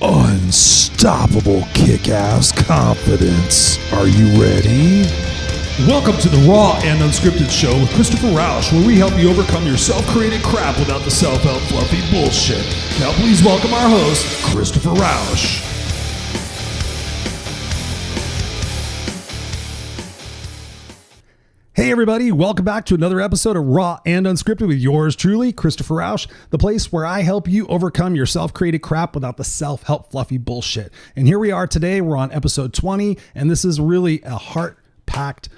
Unstoppable kick-ass confidence. Are you ready? Welcome to the Raw and Unscripted show with Christopher Rausch, where we help you overcome your self-created crap without the self-help fluffy bullshit. Now please welcome our host, Christopher Rausch. Hey everybody, welcome back to another episode of Raw and Unscripted with yours truly, Christopher Rausch, the place where I help you overcome your self-created crap without the self-help fluffy bullshit. And here we are today, we're on episode 20, and this is really a heart-packed,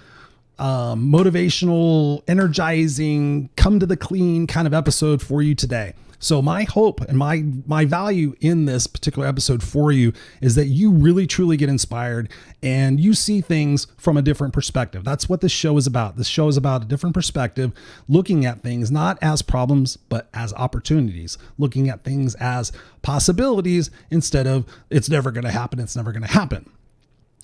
motivational, energizing, come to the clean kind of episode for you today. So my hope and my value in this particular episode for you is that you really truly get inspired and you see things from a different perspective. That's what this show is about. This show is about a different perspective, looking at things not as problems, but as opportunities, looking at things as possibilities instead of it's never going to happen. It's never going to happen.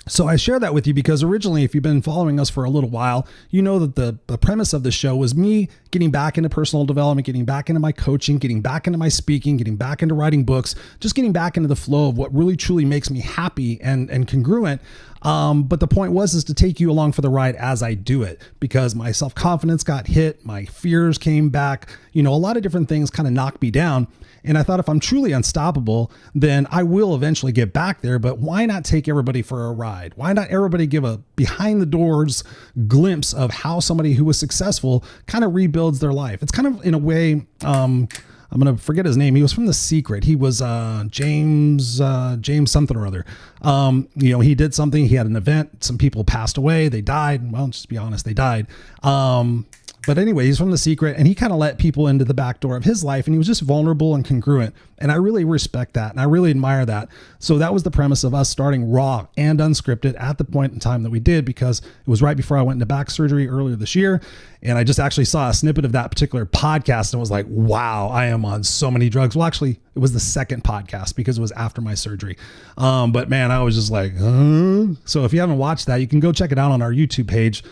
So I share that with you because originally, if you've been following us for a little while, you know that the premise of the show was me getting back into personal development, getting back into my coaching, getting back into my speaking, getting back into writing books, just getting back into the flow of what really truly makes me happy and congruent. But the point is to take you along for the ride as I do it, because my self-confidence got hit, my fears came back, a lot of different things kind of knocked me down. And I thought if I'm truly unstoppable, then I will eventually get back there. But why not take everybody for a ride? Why not everybody give a behind the doors glimpse of how somebody who was successful kind of rebuilds their life? It's kind of in a way, I'm going to forget his name. He was from The Secret. He was James something or other. He did something. He had an event. Some people passed away. They died. Well, just to be honest, they died. But anyway, he's from The Secret, and he kind of let people into the back door of his life, and he was just vulnerable and congruent. And I really respect that, and I really admire that. So that was the premise of us starting Raw and Unscripted at the point in time that we did, because it was right before I went into back surgery earlier this year. And I just actually saw a snippet of that particular podcast and was like, wow, I am on so many drugs. Well, actually, it was the second podcast because it was after my surgery. But man, I was just like, So if you haven't watched that, you can go check it out on our YouTube page,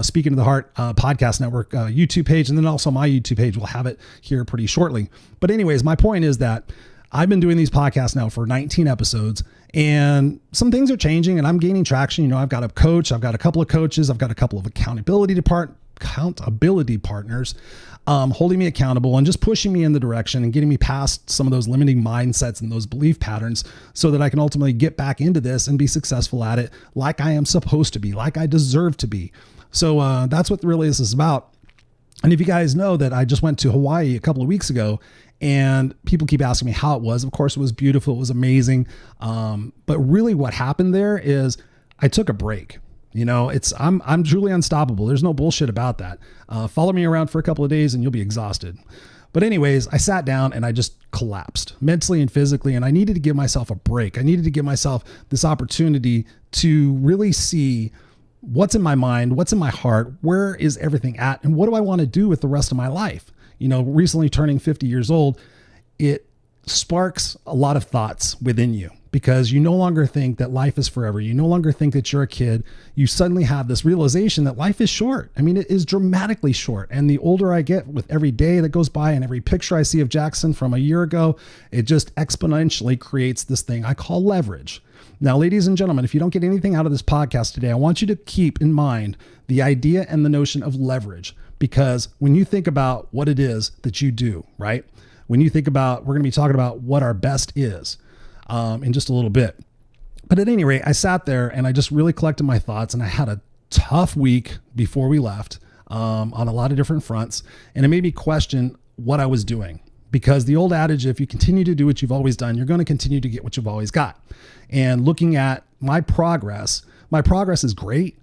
Speaking to the Heart Podcast Network YouTube page. And then also my YouTube page will have it here pretty shortly. But anyways, my point is that I've been doing these podcasts now for 19 episodes, and some things are changing and I'm gaining traction. I've got a coach, I've got a couple of coaches, I've got a couple of accountability partners holding me accountable and just pushing me in the direction and getting me past some of those limiting mindsets and those belief patterns so that I can ultimately get back into this and be successful at it like I am supposed to be, like I deserve to be. So that's what really this is about. And if you guys know that I just went to Hawaii a couple of weeks ago, and people keep asking me how it was. Of course, it was beautiful. It was amazing. But really what happened there is I took a break. I'm truly unstoppable. There's no bullshit about that. Follow me around for a couple of days and you'll be exhausted. But anyways, I sat down and I just collapsed mentally and physically, and I needed to give myself a break. I needed to give myself this opportunity to really see what's in my mind, what's in my heart, where is everything at, and what do I want to do with the rest of my life? Recently turning 50 years old, it sparks a lot of thoughts within you because you no longer think that life is forever. You no longer think that you're a kid. You suddenly have this realization that life is short. I mean, it is dramatically short. And the older I get with every day that goes by and every picture I see of Jackson from a year ago, it just exponentially creates this thing I call leverage. Now, ladies and gentlemen, if you don't get anything out of this podcast today, I want you to keep in mind the idea and the notion of leverage, because when you think about what it is that you do, right? When you think about, we're going to be talking about what our best is in just a little bit. But at any rate, I sat there and I just really collected my thoughts, and I had a tough week before we left on a lot of different fronts. And it made me question what I was doing. Because the old adage, if you continue to do what you've always done, you're going to continue to get what you've always got. And looking at my progress is great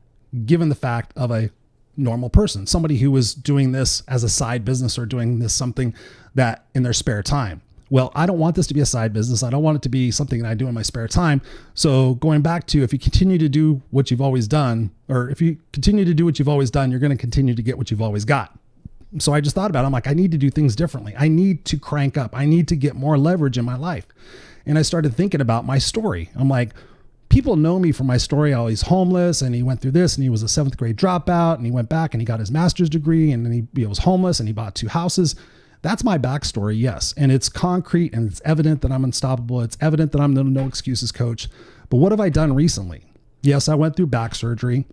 given the fact of a normal person, somebody who was doing this as a side business or doing this something that in their spare time. Well, I don't want this to be a side business. I don't want it to be something that I do in my spare time. So going back to, if you continue to do what you've always done, or if you continue to do what you've always done, you're going to continue to get what you've always got. So I just thought about it. I'm like, I need to do things differently. I need to crank up. I need to get more leverage in my life. And I started thinking about my story. I'm like, people know me from my story. Oh, he's homeless and he went through this and he was a 7th grade dropout and he went back and he got his master's degree and then he was homeless and he bought 2 houses. That's my backstory, yes. And it's concrete and it's evident that I'm unstoppable. It's evident that I'm the no excuses coach. But what have I done recently? Yes, I went through back surgery.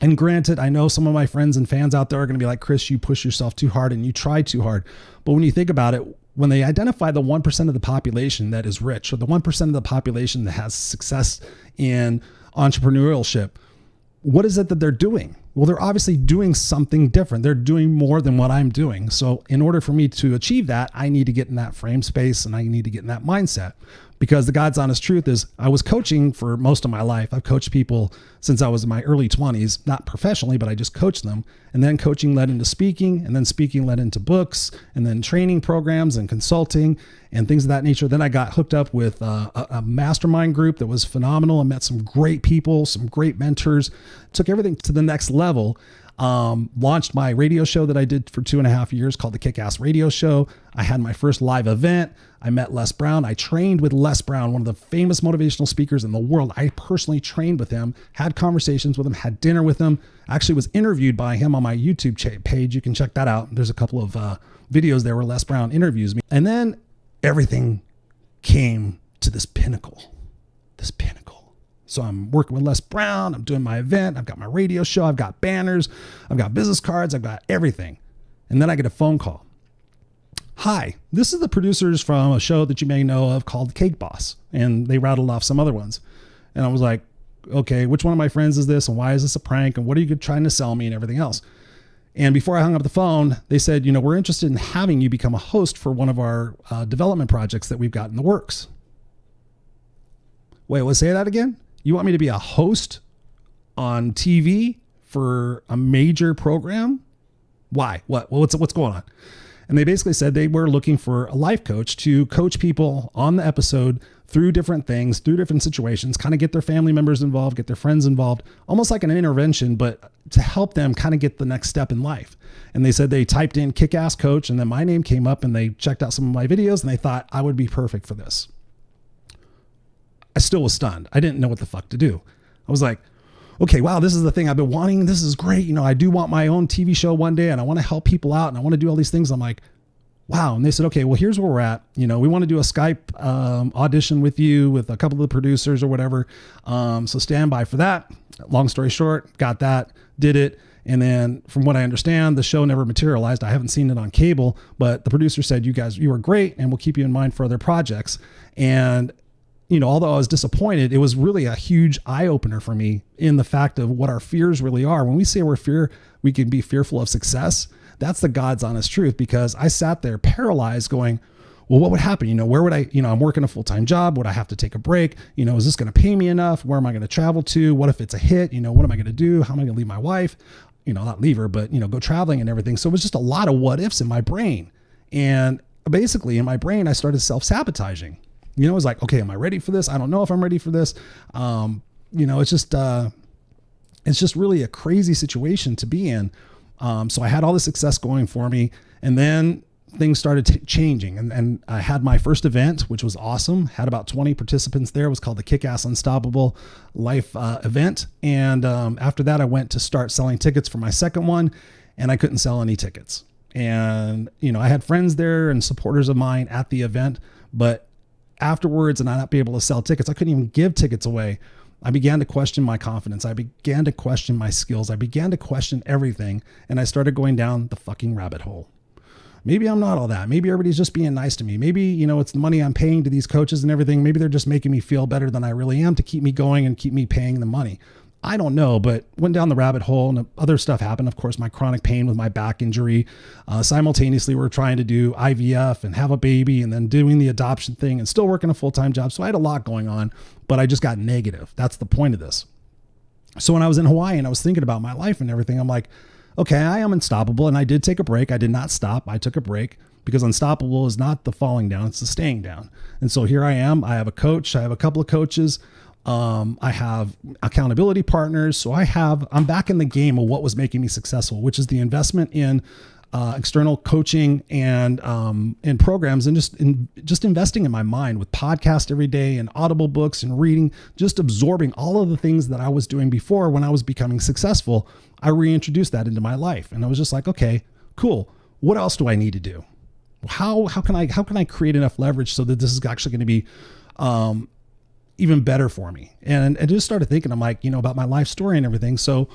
And granted, I know some of my friends and fans out there are going to be like, Chris, you push yourself too hard and you try too hard. But when you think about it, when they identify the 1% of the population that is rich, or the 1% of the population that has success in entrepreneurship, what is it that they're doing? Well, they're obviously doing something different. They're doing more than what I'm doing. So in order for me to achieve that, I need to get in that frame space and I need to get in that mindset, because the God's honest truth is I was coaching for most of my life. I've coached people since I was in my early 20s, not professionally, but I just coached them. And then coaching led into speaking, and then speaking led into books, and then training programs and consulting and things of that nature. Then I got hooked up with a mastermind group that was phenomenal. I met some great people, some great mentors, took everything to the next level. Launched my radio show that I did for 2.5 years called the Kick-Ass Radio Show. I had my first live event. I met Les Brown. I trained with Les Brown, one of the famous motivational speakers in the world. I personally trained with him, had conversations with him, had dinner with him. Actually was interviewed by him on my YouTube page. You can check that out. There's a couple of videos there where Les Brown interviews me. And then everything came to this pinnacle. So I'm working with Les Brown. I'm doing my event. I've got my radio show. I've got banners. I've got business cards. I've got everything. And then I get a phone call. Hi, this is the producers from a show that you may know of called Cake Boss. And they rattled off some other ones. And I was like, okay, which one of my friends is this? And why is this a prank? And what are you trying to sell me and everything else? And before I hung up the phone, they said, we're interested in having you become a host for one of our development projects that we've got in the works. Wait, let's say that again? You want me to be a host on TV for a major program? Why? What's going on? And they basically said they were looking for a life coach to coach people on the episode through different things, through different situations, kind of get their family members involved, get their friends involved, almost like an intervention, but to help them kind of get the next step in life. And they said they typed in Kick-Ass Coach, and then my name came up, and they checked out some of my videos, and they thought I would be perfect for this. I still was stunned. I didn't know what the fuck to do. I was like, okay, wow, this is the thing I've been wanting. This is great. I do want my own TV show one day, and I want to help people out, and I want to do all these things. I'm like, wow. And they said, okay, well, here's where we're at. We want to do a Skype audition with you, with a couple of the producers or whatever. So stand by for that. Long story short, got that, did it. And then from what I understand, the show never materialized. I haven't seen it on cable, but the producer said, you were great, and we'll keep you in mind for other projects. And although I was disappointed, it was really a huge eye opener for me in the fact of what our fears really are. When we say we can be fearful of success, that's the God's honest truth, because I sat there paralyzed going, well, what would happen? Where would I'm working a full-time job. Would I have to take a break? Is this going to pay me enough? Where am I going to travel to? What if it's a hit? What am I going to do? How am I going to leave my wife? Not leave her, but, go traveling and everything. So it was just a lot of what ifs in my brain. And basically in my brain, I started self-sabotaging. It was like, okay, am I ready for this? I don't know if I'm ready for this. It's just really a crazy situation to be in. So I had all this success going for me, and then things started changing. And I had my first event, which was awesome. Had about 20 participants there. It was called the Kick-Ass Unstoppable Life event. And after that, I went to start selling tickets for my second one, and I couldn't sell any tickets. And, I had friends there and supporters of mine at the event, but afterwards, and I not be able to sell tickets, I couldn't even give tickets away. I began to question my confidence. I began to question my skills. I began to question everything. And I started going down the fucking rabbit hole. Maybe I'm not all that. Maybe everybody's just being nice to me. Maybe, it's the money I'm paying to these coaches and everything. Maybe they're just making me feel better than I really am to keep me going and keep me paying the money. I don't know, but went down the rabbit hole and other stuff happened. Of course, my chronic pain with my back injury. Simultaneously, we're trying to do IVF and have a baby, and then doing the adoption thing and still working a full-time job. So I had a lot going on, but I just got negative. That's the point of this. So when I was in Hawaii and I was thinking about my life and everything, I'm like, okay, I am unstoppable. And I did take a break. I did not stop. I took a break, because unstoppable is not the falling down, it's the staying down. And so here I am. I have a coach. I have a couple of coaches. I have accountability partners. So I'm back in the game of what was making me successful, which is the investment in external coaching and programs, and just investing in my mind with podcasts every day and Audible books and reading, just absorbing all of the things that I was doing before when I was becoming successful. I reintroduced that into my life, and I was just like, okay, cool. What else do I need to do? how can I create enough leverage so that this is actually going to be even better for me? And I just started thinking, I'm like, about my life story and everything. So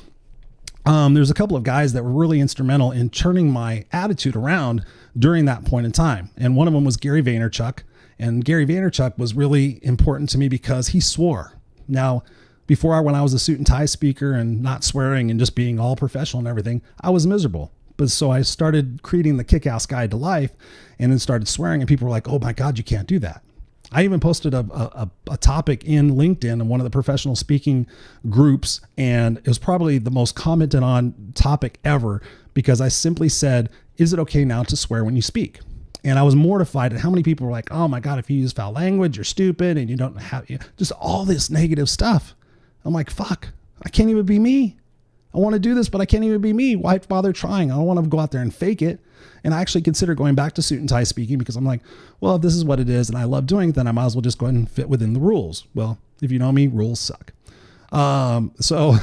there's a couple of guys that were really instrumental in turning my attitude around during that point in time. And one of them was Gary Vaynerchuk. And Gary Vaynerchuk was really important to me because he swore. Now, before, when I was a suit and tie speaker and not swearing and just being all professional and everything, I was miserable. But so I started creating the Kick-Ass Guide to Life and then started swearing, and people were like, oh my God, you can't do that. I even posted a topic in LinkedIn in one of the professional speaking groups, and it was probably the most commented on topic ever because I simply said, is it okay now to swear when you speak? And I was mortified at how many people were like, oh my God, if you use foul language, you're stupid and you don't have, just all this negative stuff. I'm like, fuck, I can't even be me. I want to do this, but I can't even be me. Why bother trying? I don't want to go out there and fake it. And I actually consider going back to suit and tie speaking because I'm like, well, if this is what it is and I love doing it, then I might as well just go ahead and fit within the rules. Well, if you know me, rules suck. So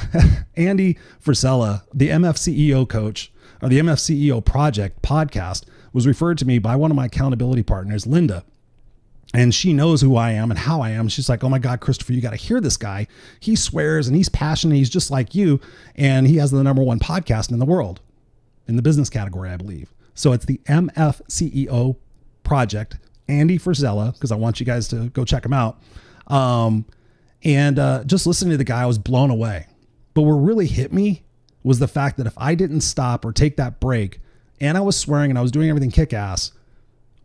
Andy Frisella, the MFCEO coach, or the MFCEO project podcast, was referred to me by one of my accountability partners, Linda. And she knows who I am and how I am. She's like, oh my God, Christopher, you got to hear this guy. He swears and he's passionate. He's just like you. And he has the #1 podcast in the world in the business category, I believe. So it's the MFCEO project, Andy Frisella, because I want you guys to go check him out. Just listening to the guy, I was blown away. But what really hit me was the fact that if I didn't stop or take that break and I was swearing and I was doing everything kick-ass,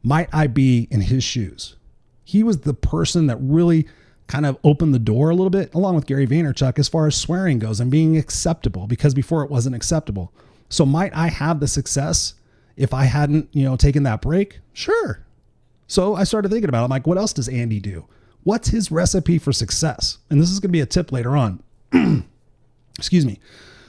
might I be in his shoes? He was the person that really kind of opened the door a little bit, along with Gary Vaynerchuk, as far as swearing goes and being acceptable, because before it wasn't acceptable. So might I have the success if I hadn't, taken that break? Sure. So I started thinking about it. I'm like, what else does Andy do? What's his recipe for success? And this is going to be a tip later on. Excuse me.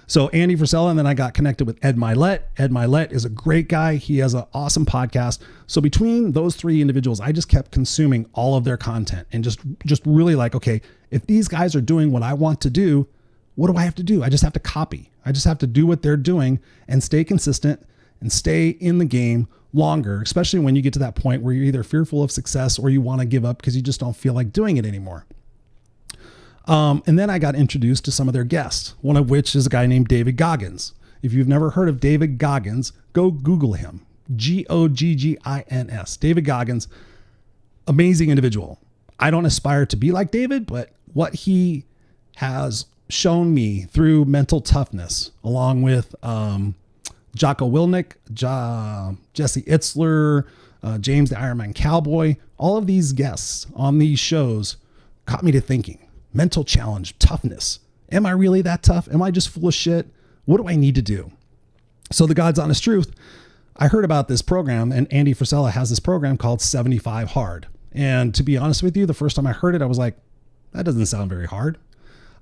So Andy Frisella, and then I got connected with Ed Milet. Ed Milet is a great guy. He has an awesome podcast. So between those three individuals, I just kept consuming all of their content and just really like, okay, if these guys are doing what I want to do, what do I have to do? I just have to copy. I just have to do what they're doing and stay consistent and stay in the game longer, especially when you get to that point where you're either fearful of success or you want to give up because you just don't feel like doing it anymore. And then I got introduced to some of their guests, one of which is a guy named David Goggins. If you've never heard of David Goggins, go Google him. Goggins. David Goggins, amazing individual. I don't aspire to be like David, but what he has shown me through mental toughness, along with Jocko Willink, Jesse Itzler, James the Ironman Cowboy, all of these guests on these shows got me to thinking. Mental challenge, toughness. Am I really that tough? Am I just full of shit? What do I need to do? So the God's honest truth, I heard about this program, and Andy Frisella has this program called 75 Hard. And to be honest with you, the first time I heard it, I was like, that doesn't sound very hard.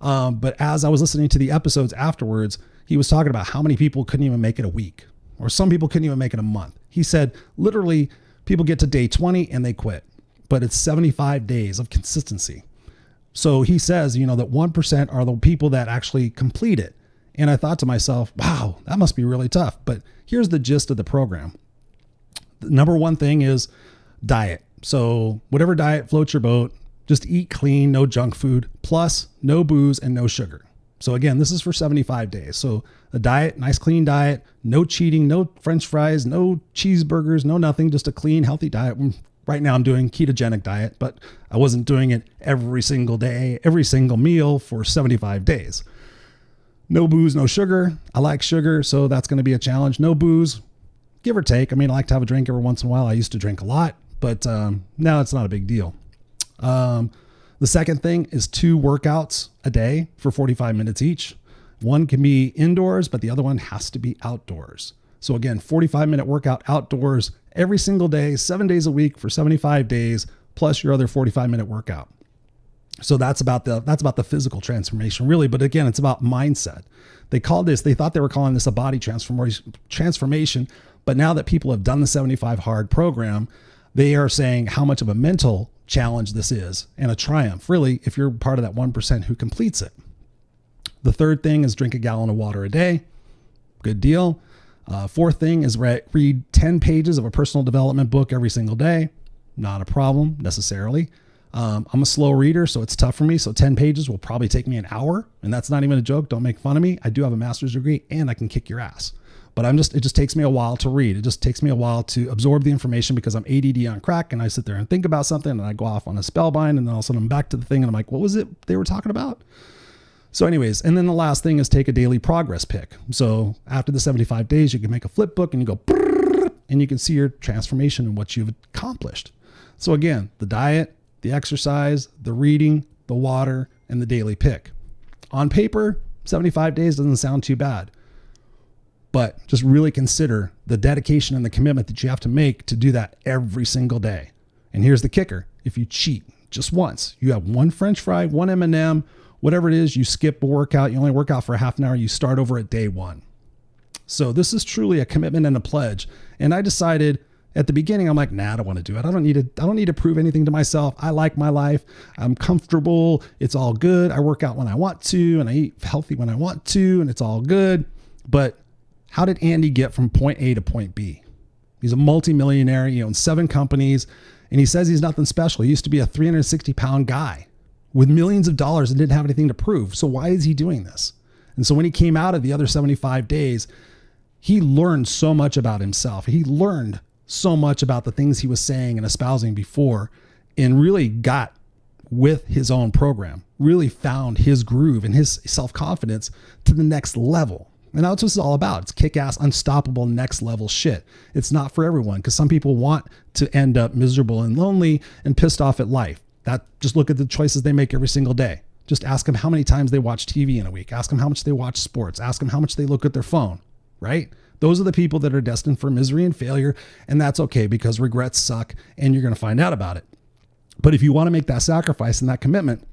But as I was listening to the episodes afterwards, he was talking about how many people couldn't even make it a week, or some people couldn't even make it a month. He said, literally, people get to day 20 and they quit, but it's 75 days of consistency. So he says, that 1% are the people that actually complete it. And I thought to myself, wow, that must be really tough. But here's the gist of the program. The #1 thing is diet. So whatever diet floats your boat, just eat clean, no junk food, plus no booze and no sugar. So again, this is for 75 days. So a diet, nice clean diet, no cheating, no French fries, no cheeseburgers, no nothing, just a clean, healthy diet. Right now I'm doing ketogenic diet, but I wasn't doing it every single day, every single meal for 75 days. No booze, no sugar. I like sugar, so that's going to be a challenge. No booze, give or take. I mean, I like to have a drink every once in a while. I used to drink a lot, but now it's not a big deal. The second thing is 2 workouts a day for 45 minutes each. One can be indoors, but the other one has to be outdoors. So again, 45-minute workout outdoors every single day, 7 days a week for 75 days, plus your other 45-minute workout. So that's about the physical transformation, really. But again, it's about mindset. They thought they were calling this a body transformation. But now that people have done the 75 Hard program, they are saying how much of a mental challenge this is, and a triumph, really, if you're part of that 1% who completes it. The third thing is drink a gallon of water a day. Good deal. Fourth thing is read 10 pages of a personal development book every single day. Not a problem necessarily. I'm a slow reader, so it's tough for me. So 10 pages will probably take me an hour, and that's not even a joke. Don't make fun of me. I do have a master's degree and I can kick your ass, but it just takes me a while to read. It just takes me a while to absorb the information because I'm ADD on crack, and I sit there and think about something and I go off on a spellbind, and then all of a sudden I'm back to the thing and I'm like, what was it they were talking about? So anyways, and then the last thing is take a daily progress pick. So after the 75 days, you can make a flip book and you go, and you can see your transformation and what you've accomplished. So again, the diet, the exercise, the reading, the water, and the daily pick. On paper, 75 days doesn't sound too bad, but just really consider the dedication and the commitment that you have to make to do that every single day. And here's the kicker. If you cheat just once, you have one French fry, one M&M, whatever it is, you skip a workout, you only work out for a half an hour, you start over at day one. So this is truly a commitment and a pledge. And I decided at the beginning, I'm like, nah, I don't want to do it. I don't need to prove anything to myself. I like my life. I'm comfortable. It's all good. I work out when I want to, and I eat healthy when I want to, and it's all good. But how did Andy get from point A to point B? He's a multimillionaire. He owns 7 companies, and he says he's nothing special. He used to be a 360-pound guy with millions of dollars and didn't have anything to prove. So why is he doing this? And so when he came out of the other 75 days, he learned so much about himself. He learned so much about the things he was saying and espousing before, and really got with his own program, really found his groove and his self-confidence to the next level. And that's what it's all about. It's kick-ass, unstoppable, next level shit. It's not for everyone, because some people want to end up miserable and lonely and pissed off at life. Just look at the choices they make every single day. Just ask them how many times they watch TV in a week. Ask them how much they watch sports. Ask them how much they look at their phone, right? Those are the people that are destined for misery and failure. And that's okay, because regrets suck and you're going to find out about it. But if you want to make that sacrifice and that commitment,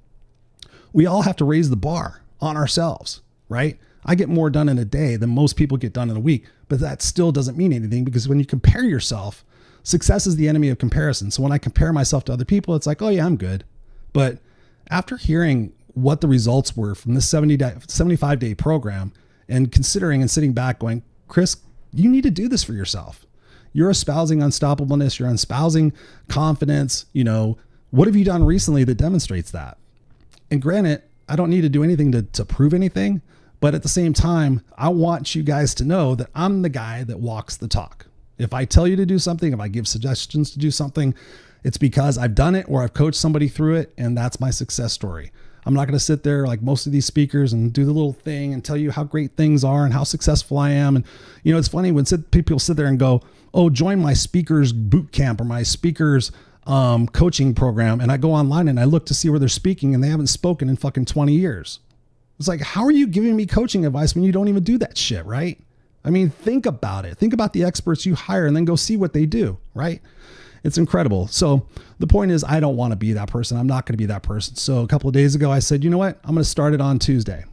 we all have to raise the bar on ourselves, right? I get more done in a day than most people get done in a week, but that still doesn't mean anything, because when you compare yourself, success is the enemy of comparison. So when I compare myself to other people, it's like, oh yeah, I'm good. But after hearing what the results were from this 75-day program, and considering and sitting back going, Chris, you need to do this for yourself. You're espousing unstoppableness. You're espousing confidence. What have you done recently that demonstrates that? And granted, I don't need to do anything to prove anything, but at the same time, I want you guys to know that I'm the guy that walks the talk. If I tell you to do something, if I give suggestions to do something, it's because I've done it or I've coached somebody through it, and that's my success story. I'm not going to sit there like most of these speakers and do the little thing and tell you how great things are and how successful I am. And, it's funny when people sit there and go, oh, join my speakers boot camp or my speakers coaching program. And I go online and I look to see where they're speaking, and they haven't spoken in fucking 20 years. It's like, how are you giving me coaching advice when you don't even do that shit, right? I mean, think about it. Think about the experts you hire and then go see what they do, right? It's incredible. So the point is, I don't want to be that person. I'm not going to be that person. So a couple of days ago, I said, you know what? I'm going to start it on Tuesday,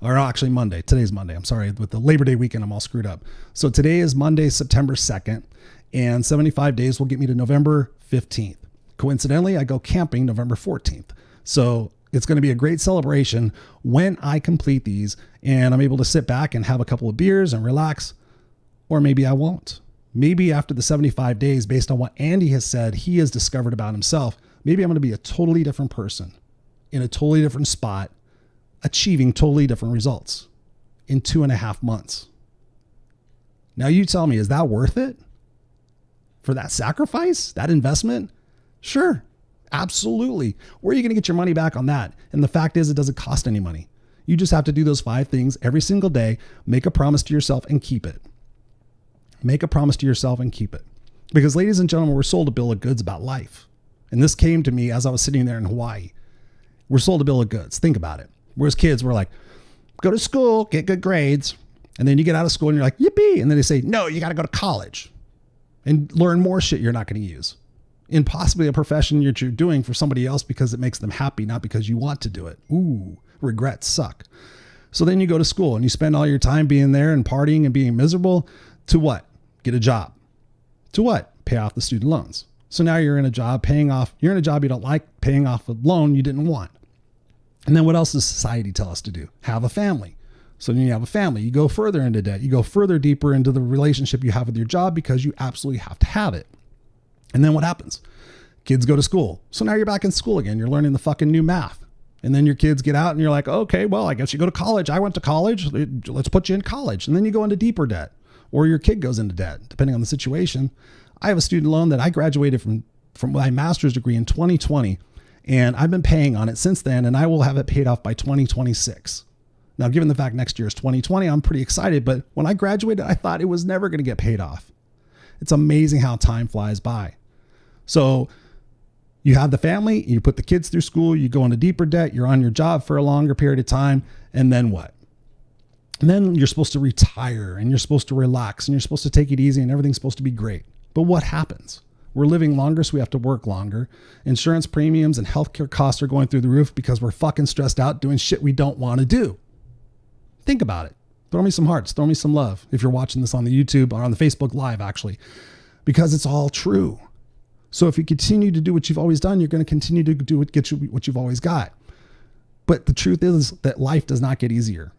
or actually Monday. Today's Monday. I'm sorry. With the Labor Day weekend, I'm all screwed up. So today is Monday, September 2nd, and 75 days will get me to November 15th. Coincidentally, I go camping November 14th. So it's going to be a great celebration when I complete these and I'm able to sit back and have a couple of beers and relax, or maybe I won't. Maybe after the 75 days, based on what Andy has said he has discovered about himself, maybe I'm going to be a totally different person in a totally different spot, achieving totally different results in 2.5 months. Now you tell me, is that worth it? For that sacrifice, that investment? Sure, absolutely. Where are you going to get your money back on that? And the fact is, it doesn't cost any money. You just have to do those 5 things every single day, make a promise to yourself and keep it. Make a promise to yourself and keep it. Because ladies and gentlemen, we're sold a bill of goods about life. And this came to me as I was sitting there in Hawaii. We're sold a bill of goods. Think about it. Whereas kids were like, go to school, get good grades. And then you get out of school and you're like, yippee. And then they say, no, you got to go to college and learn more shit you're not going to use in possibly a profession you're doing for somebody else because it makes them happy, not because you want to do it. Ooh, regrets suck. So then you go to school and you spend all your time being there and partying and being miserable. To what? Get a job. To what? Pay off the student loans. So now you're in a job you're in a job you don't like, paying off a loan you didn't want. And then what else does society tell us to do? Have a family. So then you have a family, you go further into debt, you go further deeper into the relationship you have with your job because you absolutely have to have it. And then what happens? Kids go to school. So now you're back in school again. You're learning the fucking new math. And then your kids get out and you're like, okay, well, I guess you go to college. I went to college. Let's put you in college. And then you go into deeper debt, or your kid goes into debt, depending on the situation. I have a student loan that I graduated from my master's degree in 2020, and I've been paying on it since then, and I will have it paid off by 2026. Now, given the fact next year is 2020, I'm pretty excited, but when I graduated, I thought it was never going to get paid off. It's amazing how time flies by. So you have the family, you put the kids through school, you go into deeper debt, you're on your job for a longer period of time, and then what? And then you're supposed to retire, and you're supposed to relax, and you're supposed to take it easy, and everything's supposed to be great. But what happens? We're living longer, so we have to work longer. Insurance premiums and healthcare costs are going through the roof because we're fucking stressed out doing shit we don't want to do. Think about it. Throw me some hearts, throw me some love if you're watching this on the YouTube or on the Facebook Live, actually, because it's all true. So if you continue to do what you've always done, you're going to continue to do what you've always got. But the truth is that life does not get easier.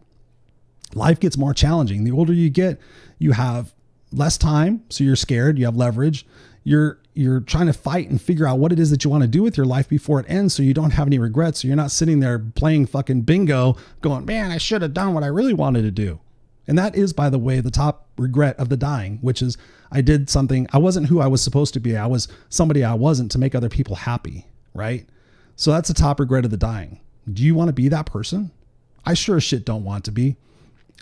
Life gets more challenging. The older you get, you have less time. So you're scared. You have leverage. You're trying to fight and figure out what it is that you want to do with your life before it ends, so you don't have any regrets. So you're not sitting there playing fucking bingo going, man, I should have done what I really wanted to do. And that is, by the way, the top regret of the dying, which is I did something. I wasn't who I was supposed to be. I was somebody I wasn't to make other people happy. Right. So that's the top regret of the dying. Do you want to be that person? I sure as shit don't want to be.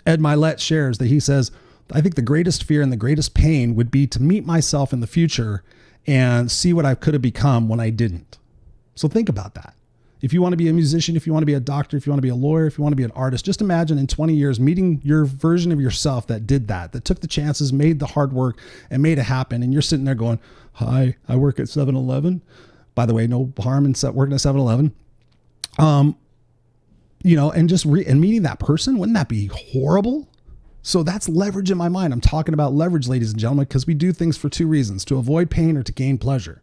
Ed Milet shares that he says, I think the greatest fear and the greatest pain would be to meet myself in the future and see what I could have become when I didn't. So think about that. If you want to be a musician, if you want to be a doctor, if you want to be a lawyer, if you want to be an artist, just imagine in 20 years meeting your version of yourself that did that took the chances, made the hard work, and made it happen. And you're sitting there going, hi, I work at 7-Eleven. By the way, no harm in working at 7-Eleven. And meeting that person, wouldn't that be horrible? So that's leverage in my mind. I'm talking about leverage, ladies and gentlemen, because we do things for two reasons: to avoid pain or to gain pleasure.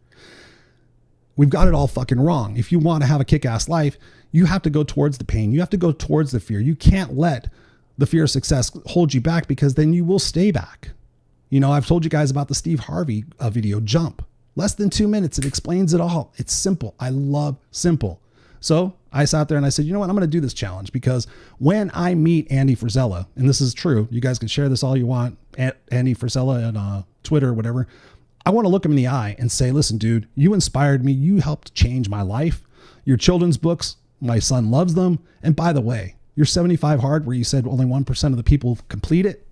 We've got it all fucking wrong. If you want to have a kick-ass life, you have to go towards the pain. You have to go towards the fear. You can't let the fear of success hold you back, because then you will stay back. You know, I've told you guys about the Steve Harvey video, Jump. Less than 2 minutes. It explains it all. It's simple. I love simple. So I sat there and I said, you know what? I'm going to do this challenge, because when I meet Andy Frisella, and this is true, you guys can share this all you want at Andy Frisella on Twitter or whatever. I want to look him in the eye and say, listen, dude, you inspired me. You helped change my life. Your children's books, my son loves them. And by the way, your 75 hard, where you said only 1% of the people complete it,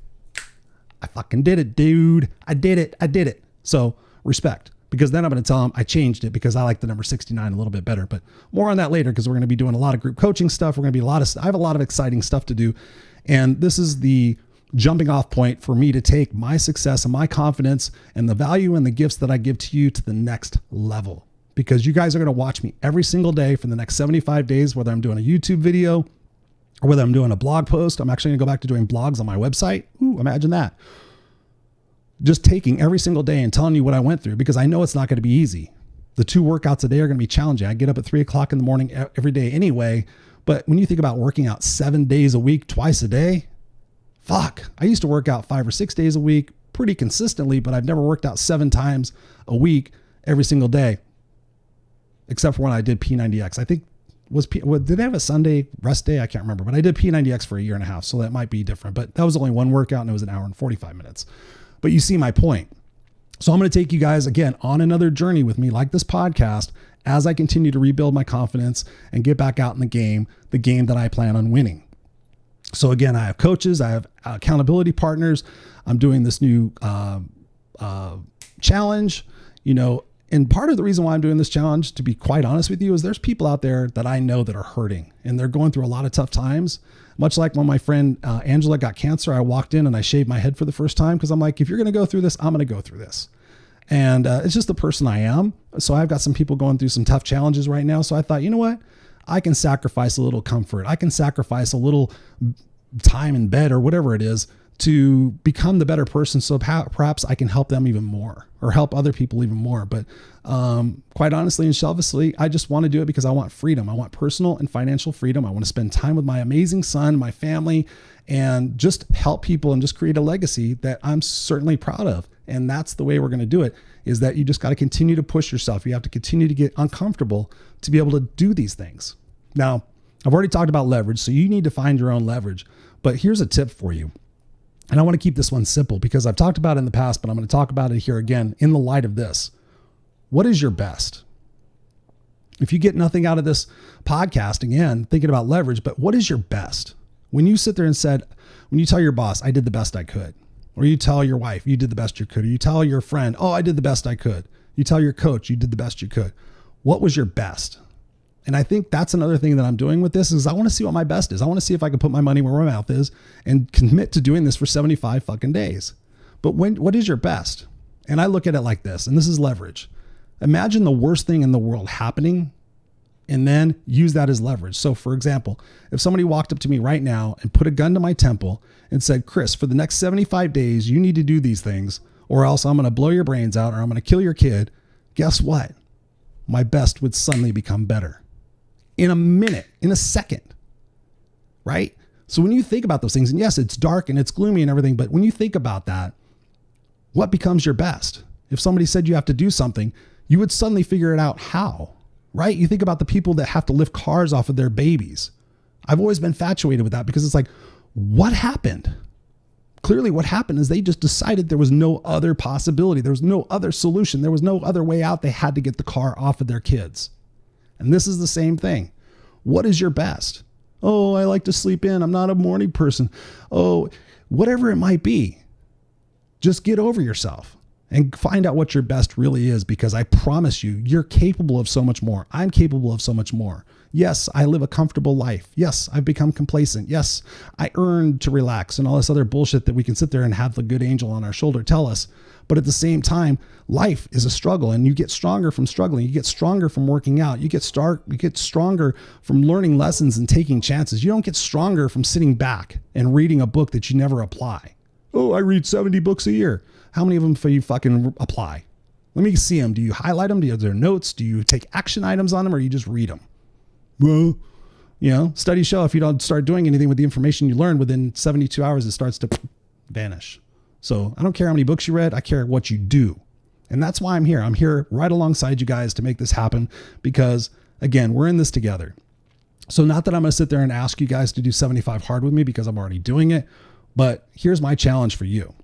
I fucking did it, dude. I did it. So respect. Because then I'm going to tell them I changed it because I like the number 69 a little bit better. But more on that later, because we're going to be doing a lot of group coaching stuff. We're going to be I have a lot of exciting stuff to do. And this is the jumping off point for me to take my success and my confidence and the value and the gifts that I give to you to the next level. Because you guys are going to watch me every single day for the next 75 days, whether I'm doing a YouTube video or whether I'm doing a blog post. I'm actually going to go back to doing blogs on my website. Ooh, imagine that. Just taking every single day and telling you what I went through, because I know it's not going to be easy. The 2 workouts a day are going to be challenging. I get up at 3:00 in the morning every day anyway. But when you think about working out 7 days a week, twice a day, fuck. I used to work out 5 or 6 days a week pretty consistently, but I've never worked out 7 times a week every single day, except for when I did P90X. I think did they have a Sunday rest day? I can't remember, but I did P90X for 1.5 years. So that might be different, but that was only one workout and it was 1 hour and 45 minutes. But you see my point. So I'm going to take you guys again on another journey with me, like this podcast, as I continue to rebuild my confidence and get back out in the game that I plan on winning. So again, I have coaches, I have accountability partners. I'm doing this new challenge, and part of the reason why I'm doing this challenge, to be quite honest with you, is there's people out there that I know that are hurting and they're going through a lot of tough times. Much like when my friend Angela got cancer, I walked in and I shaved my head for the first time, because I'm like, if you're going to go through this, I'm going to go through this. And it's just the person I am. So I've got some people going through some tough challenges right now. So I thought, you know what? I can sacrifice a little comfort. I can sacrifice a little time in bed or whatever it is to become the better person. So perhaps I can help them even more or help other people even more. But quite honestly and selfishly, I just want to do it because I want freedom. I want personal and financial freedom. I want to spend time with my amazing son, my family, and just help people and just create a legacy that I'm certainly proud of. And that's the way we're going to do it, is that you just got to continue to push yourself. You have to continue to get uncomfortable to be able to do these things. Now, I've already talked about leverage, so you need to find your own leverage. But here's a tip for you. And I want to keep this one simple because I've talked about it in the past, but I'm going to talk about it here again in the light of this. What is your best? If you get nothing out of this podcast, again, thinking about leverage, but what is your best? When you sit there and when you tell your boss, I did the best I could, or you tell your wife, you did the best you could, or you tell your friend, oh, I did the best I could. You tell your coach, you did the best you could. What was your best? And I think that's another thing that I'm doing with this is I want to see what my best is. I want to see if I can put my money where my mouth is and commit to doing this for 75 fucking days. But what is your best? And I look at it like this, and this is leverage. Imagine the worst thing in the world happening and then use that as leverage. So for example, if somebody walked up to me right now and put a gun to my temple and said, Chris, for the next 75 days, you need to do these things or else I'm going to blow your brains out or I'm going to kill your kid. Guess what? My best would suddenly become better. In a minute, in a second, right? So when you think about those things, and yes, it's dark and it's gloomy and everything, but when you think about that, what becomes your best? If somebody said you have to do something, you would suddenly figure it out how, right? You think about the people that have to lift cars off of their babies. I've always been infatuated with that because it's like, what happened? Clearly what happened is they just decided there was no other possibility. There was no other solution. There was no other way out. They had to get the car off of their kids. And this is the same thing. What is your best? Oh, I like to sleep in. I'm not a morning person. Oh, whatever it might be, just get over yourself and find out what your best really is, because I promise you, you're capable of so much more. I'm capable of so much more. Yes, I live a comfortable life. Yes, I've become complacent. Yes, I earned to relax and all this other bullshit that we can sit there and have the good angel on our shoulder tell us. But at the same time, life is a struggle, and you get stronger from struggling. You get stronger from working out. You get stronger from learning lessons and taking chances. You don't get stronger from sitting back and reading a book that you never apply. Oh, I read 70 books a year. How many of them do you fucking apply? Let me see them. Do you highlight them? Do you have their notes? Do you take action items on them, or you just read them? Well, studies show if you don't start doing anything with the information you learn within 72 hours, it starts to vanish. So I don't care how many books you read. I care what you do. And that's why I'm here. I'm here right alongside you guys to make this happen because, again, we're in this together. So not that I'm going to sit there and ask you guys to do 75 hard with me because I'm already doing it. But here's my challenge for you.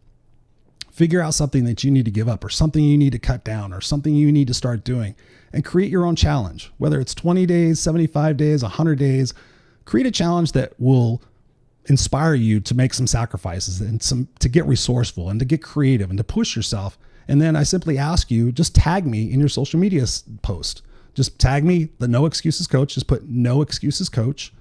Figure out something that you need to give up or something you need to cut down or something you need to start doing and create your own challenge. Whether it's 20 days, 75 days, 100 days, create a challenge that will inspire you to make some sacrifices and to get resourceful and to get creative and to push yourself. And then I simply ask you, just tag me in your social media post. Just tag me, the No Excuses Coach. Just put No Excuses Coach,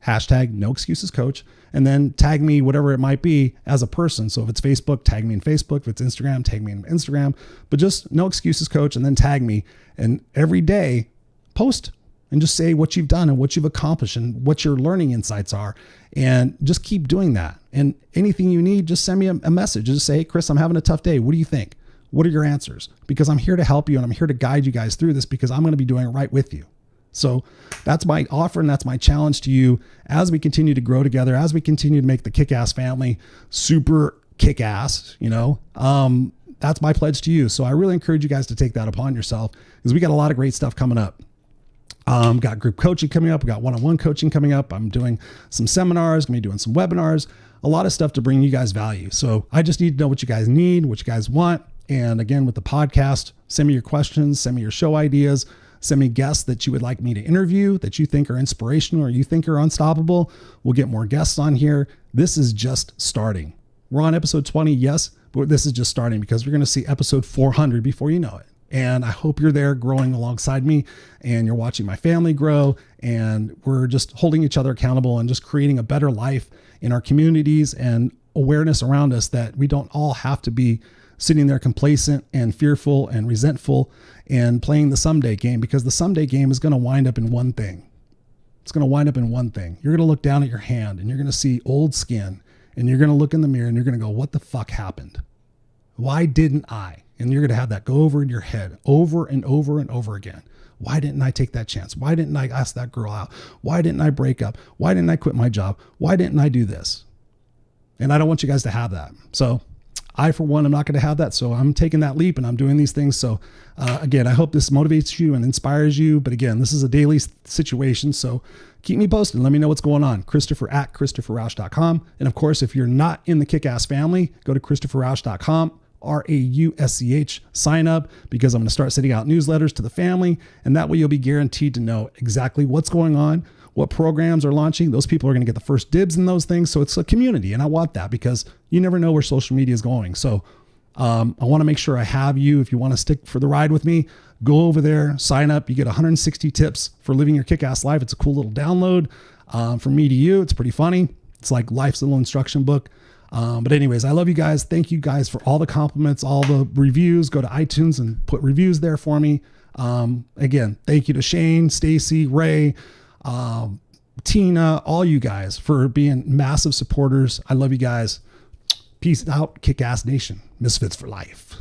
hashtag No Excuses Coach, and then tag me whatever it might be as a person. So if it's Facebook, tag me in Facebook. If it's Instagram, tag me in Instagram. But just No Excuses Coach and then tag me. And every day, post and just say what you've done and what you've accomplished and what your learning insights are. And just keep doing that. And anything you need, just send me a message. Just say, hey, Chris, I'm having a tough day. What do you think? What are your answers? Because I'm here to help you and I'm here to guide you guys through this because I'm going to be doing it right with you. So that's my offer and that's my challenge to you as we continue to grow together, as we continue to make the Kick-Ass family super kick-ass, that's my pledge to you. So I really encourage you guys to take that upon yourself because we got a lot of great stuff coming up. Got group coaching coming up. We got one-on-one coaching coming up. I'm doing some seminars, going to be doing some webinars, a lot of stuff to bring you guys value. So I just need to know what you guys need, what you guys want. And again, with the podcast, send me your questions, send me your show ideas, send me guests that you would like me to interview that you think are inspirational or you think are unstoppable. We'll get more guests on here. This is just starting. We're on episode 20. Yes, but this is just starting because we're going to see episode 400 before you know it. And I hope you're there growing alongside me and you're watching my family grow and we're just holding each other accountable and just creating a better life in our communities and awareness around us that we don't all have to be sitting there complacent and fearful and resentful and playing the someday game, because the someday game is going to wind up in one thing. It's going to wind up in one thing. You're going to look down at your hand and you're going to see old skin and you're going to look in the mirror and you're going to go, what the fuck happened? Why didn't I? And you're going to have that go over in your head over and over and over again. Why didn't I take that chance? Why didn't I ask that girl out? Why didn't I break up? Why didn't I quit my job? Why didn't I do this? And I don't want you guys to have that. So I, for one, am not going to have that. So I'm taking that leap and I'm doing these things. So again, I hope this motivates you and inspires you. But again, this is a daily situation. So keep me posted. Let me know what's going on. Christopher at ChristopherRausch.com. And of course, if you're not in the Kick-Ass family, go to ChristopherRausch.com. RAUSCH, sign up, because I'm going to start sending out newsletters to the family. And that way you'll be guaranteed to know exactly what's going on, what programs are launching. Those people are going to get the first dibs in those things. So it's a community. And I want that because you never know where social media is going. So I want to make sure I have you. If you want to stick for the ride with me, go over there, sign up. You get 160 tips for living your kick-ass life. It's a cool little download from me to you. It's pretty funny. It's like life's little instruction book. But anyways, I love you guys. Thank you guys for all the compliments, all the reviews. Go to iTunes and put reviews there for me. Again, thank you to Shane, Stacy, Ray, Tina, all you guys for being massive supporters. I love you guys. Peace out, Kick-Ass Nation. Misfits for life.